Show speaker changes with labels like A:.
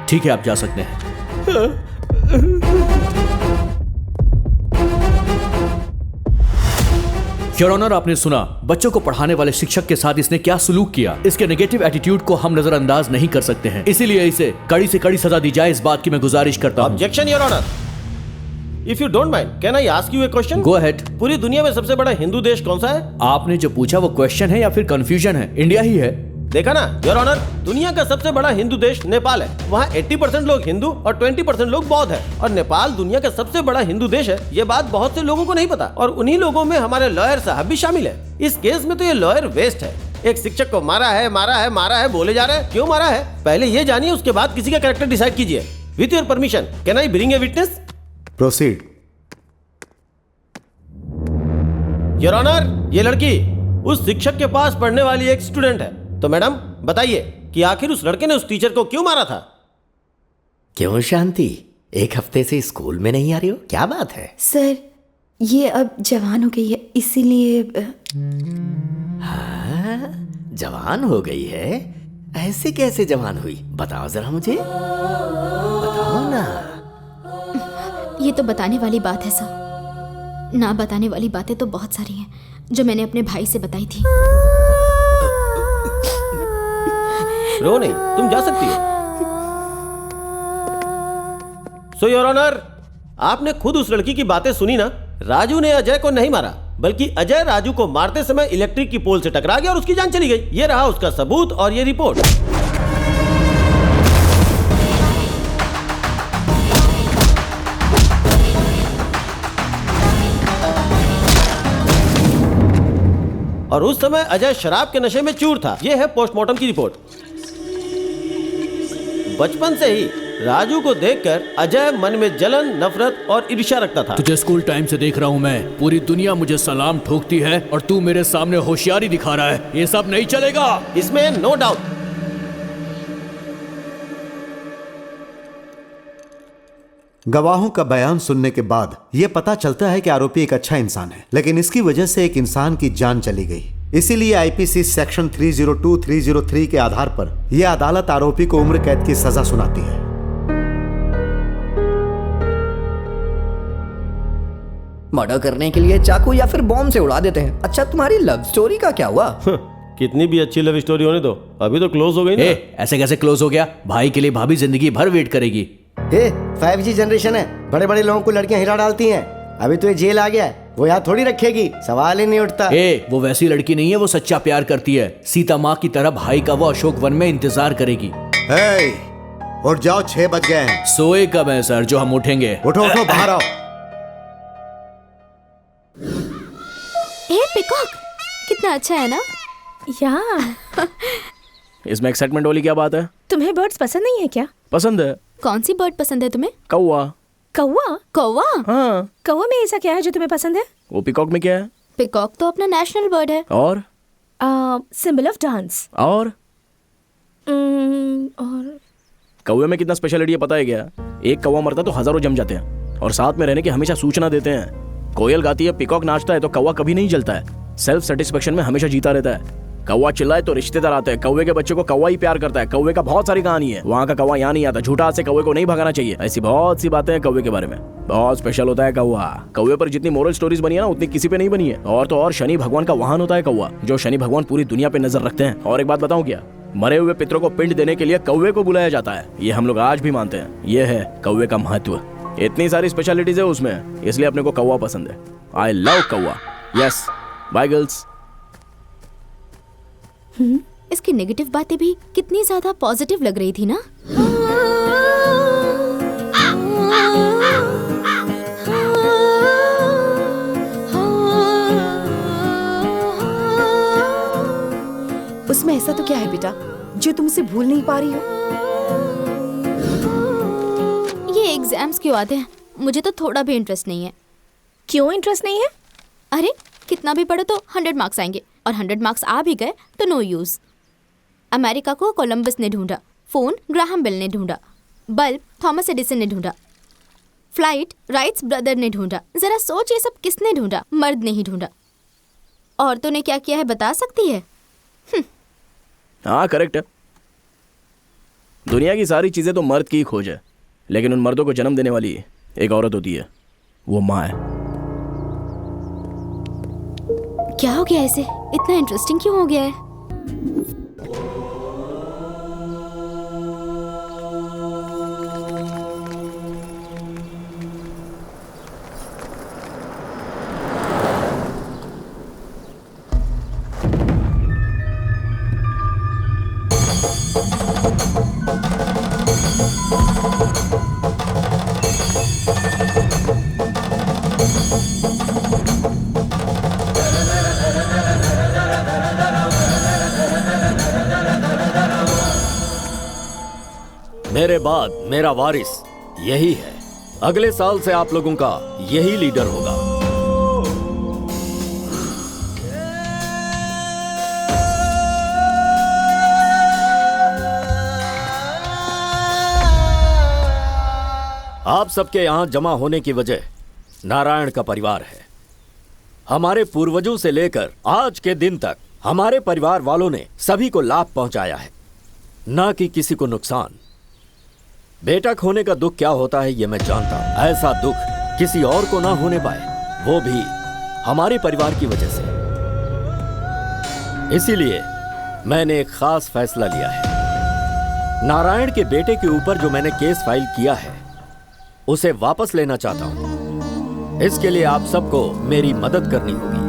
A: ठीक है, आप जा सकते हैं। योर ऑनर, आपने सुना बच्चों को पढ़ाने वाले शिक्षक के साथ इसने क्या सलूक किया। इसके नेगेटिव एटीट्यूड को हम नजरअंदाज नहीं कर सकते हैं, इसीलिए इसे कड़ी से कड़ी सजा दी जाए, इस बात की मैं गुजारिश करता हूं।
B: Objection your honour. If you don't mind, can I ask you a question?
A: Go ahead.
B: पूरी दुनिया में सबसे बड़ा हिंदू देश कौन सा है?
A: आपने जो पूछा वो क्वेश्चन है या फिर कंफ्यूजन है? इंडिया ही है।
B: देखा ना योर ऑनर, दुनिया का सबसे बड़ा हिंदू देश नेपाल है। वहाँ 80% लोग हिंदू और 20% लोग बौद्ध है। और नेपाल दुनिया का सबसे बड़ा हिंदू देश है। ये बात बहुत से लोगों को नहीं पता, और उन्हीं लोगों में हमारे लॉयर साहब भी शामिल है। इस केस में तो ये लॉयर वेस्ट है। एक शिक्षक को मारा है बोले जा रहे हैं। क्यों मारा है पहले ये जानिए, उसके बाद किसी का कैरेक्टर डिसाइड कीजिए। With your permission, can I bring a witness?
C: Proceed.
B: Your honour, ये लड़की उस शिक्षक के पास पढ़ने वाली एक स्टूडेंट है। तो मैडम बताइए कि आखिर उस लड़के ने उस टीचर को क्यों मारा था?
D: क्यों शांति, एक हफ्ते से स्कूल में नहीं आ रही हो, क्या बात है?
E: सर, ये अब जवान हो गई है, इसीलिए।
D: हाँ, जवान हो गई है? ऐसे कैसे जवान हुई, बताओ जरा मुझे, बताओ ना।
E: ये तो बताने वाली बात है सर। ना बताने वाली बातें तो बहुत सारी हैं जो मैंने अपने भाई से बताई थी।
B: रो नहीं, तुम जा सकती हो। सो योर ऑनर, आपने खुद उस लड़की की बातें सुनी ना। राजू ने अजय को नहीं मारा, बल्कि अजय राजू को मारते समय इलेक्ट्रिक की पोल से टकरा गया और उसकी जान चली गई। ये रहा उसका सबूत और ये रिपोर्ट। और उस समय अजय शराब के नशे में चूर था। यह है पोस्टमार्टम की रिपोर्ट। बचपन से ही राजू को देखकर अजय मन में जलन, नफरत और ईर्ष्या रखता था।
A: तुझे स्कूल टाइम से देख रहा हूँ मैं। पूरी दुनिया मुझे सलाम ठोकती है और तू मेरे सामने होशियारी दिखा रहा है। ये सब नहीं चलेगा।
B: इसमें नो डाउट।
C: गवाहों का बयान सुनने के बाद यह पता चलता है कि आरोपी एक अच्छा इंसान है, लेकिन इसकी वजह से एक इंसान की जान चली गई। इसीलिए आईपीसी सेक्शन 302, 303 के आधार पर यह अदालत आरोपी को उम्र कैद की सजा सुनाती है।
D: मर्डर करने के लिए चाकू या फिर बॉम्ब से उड़ा देते हैं। अच्छा, तुम्हारी लव स्टोरी का क्या हुआ?
B: कितनी भी अच्छी लव स्टोरी होने दो, अभी तो क्लोज हो गई ना।
A: ऐसे कैसे क्लोज हो गया? भाई के लिए भाभी जिंदगी भर वेट करेगी।
F: 5G जनरेशन है, बड़े बड़े लोगों को लड़कियां हिला डालती हैं। अभी तो ये जेल आ गया है, वो यहाँ थोड़ी रखेगी, सवाल ही नहीं उठता।
A: वो वैसी लड़की नहीं है, वो सच्चा प्यार करती है। सीता माँ की तरह भाई का वो अशोक वन में इंतजार करेगी।
C: उठ जाओ, 6 बज गए हैं।
A: सोए कब है सर जो हम उठेंगे?
C: उठो उठो, बाहर आओ।
E: पिकॉक कितना अच्छा है ना?
G: इसमें एक्साइटमेंट वाली क्या बात है?
H: तुम्हें बर्ड्स पसंद नहीं है क्या?
G: पसंद है।
E: कौन सी बर्ड पसंद है तुम्हें?
G: कौवा।
H: कौवा?
E: कौवा?
G: हाँ।
H: कौवा में ऐसा क्या है जो तुम्हें पसंद है?
G: वो पिकॉक में क्या है?
E: पिकॉक तो अपना नेशनल बर्ड है।
G: और?
H: Symbol of dance.
G: और?
H: और
G: कौवे में कितना स्पेशलिटी है पता है क्या? एक कौवा मरता तो हजारों जम जाते हैं और साथ में रहने की हमेशा सूचना देते हैं। कोयल गाती है, पिकॉक नाचता है, तो कौवा कभी नहीं जलता है। सेल्फ सेटिस्फेक्शन में हमेशा जीता रहता है। कौवा चिल्लाए तो रिश्तेदार आते हैं। कौवे के बच्चे को कौवा ही प्यार करता है। कौवे का बहुत सारी कहानी है। वहाँ का कौवा यहाँ नहीं आता। झूठा से कौवे को नहीं भगाना चाहिए। ऐसी बहुत सी बातें हैं कौवे के बारे में। बहुत स्पेशल होता है कौवा। कौवे पर जितनी मोरल स्टोरीज बनी है ना, उतनी किसी पे नहीं बनी है। और तो और शनि भगवान का वाहन होता है कौवा, जो शनि भगवान पूरी दुनिया पे नजर रखते हैं। और एक बात बताऊं क्या? मरे हुए पितरों को पिंड देने के लिए कौवे को बुलाया जाता है। ये हम लोग आज भी मानते हैं। ये है कौवे का महत्व। इतनी सारी स्पेशलिटीज है उसमें, इसलिए अपने को कौवा पसंद है। आई लव कौवा। Yes, bye girls.
E: इसकी नेगेटिव बातें भी कितनी ज्यादा पॉजिटिव लग रही थी ना।
H: उसमें ऐसा तो क्या है बेटा जो तुमसे भूल नहीं पा रही हो?
E: ये एग्जाम्स क्यों आते हैं? मुझे तो थोड़ा भी इंटरेस्ट नहीं है।
H: क्यों इंटरेस्ट नहीं है?
E: अरे कितना भी पढ़ो तो 100 मार्क्स आएंगे, और 100 मार्क्स आ भी गए तो नो यूज। अमेरिका को कोलंबस ने ढूंढा, फोन ग्राहम बेल ने ढूंढा, बल्ब थॉमस एडिसन ने ढूंढा, फ्लाइट राइट्स ब्रदर ने ढूंढा। जरा सोच, ये सब किसने ढूंढा? मर्द ने ही ढूंढा। औरतों ने क्या किया है बता सकती है?
G: हाँ करेक्ट है। दुनिया की सारी चीजें तो मर्द की ही खोज है, लेकिन उन मर्दों को जन्म देने वाली एक औरत होती है, वो माँ है।
E: क्या हो गया इसे? इतना इंटरेस्टिंग क्यों हो गया है?
I: मेरे बाद मेरा वारिस यही है। अगले साल से आप लोगों का यही लीडर होगा। आप सबके यहां जमा होने की वजह नारायण का परिवार है। हमारे पूर्वजों से लेकर आज के दिन तक हमारे परिवार वालों ने सभी को लाभ पहुंचाया है, ना कि किसी को नुकसान। बेटा खोने का दुख क्या होता है ये मैं जानता हूं। ऐसा दुख किसी और को ना होने पाए, वो भी हमारे परिवार की वजह से। इसीलिए मैंने एक खास फैसला लिया है। नारायण के बेटे के ऊपर जो मैंने केस फाइल किया है उसे वापस लेना चाहता हूं। इसके लिए आप सबको मेरी मदद करनी होगी।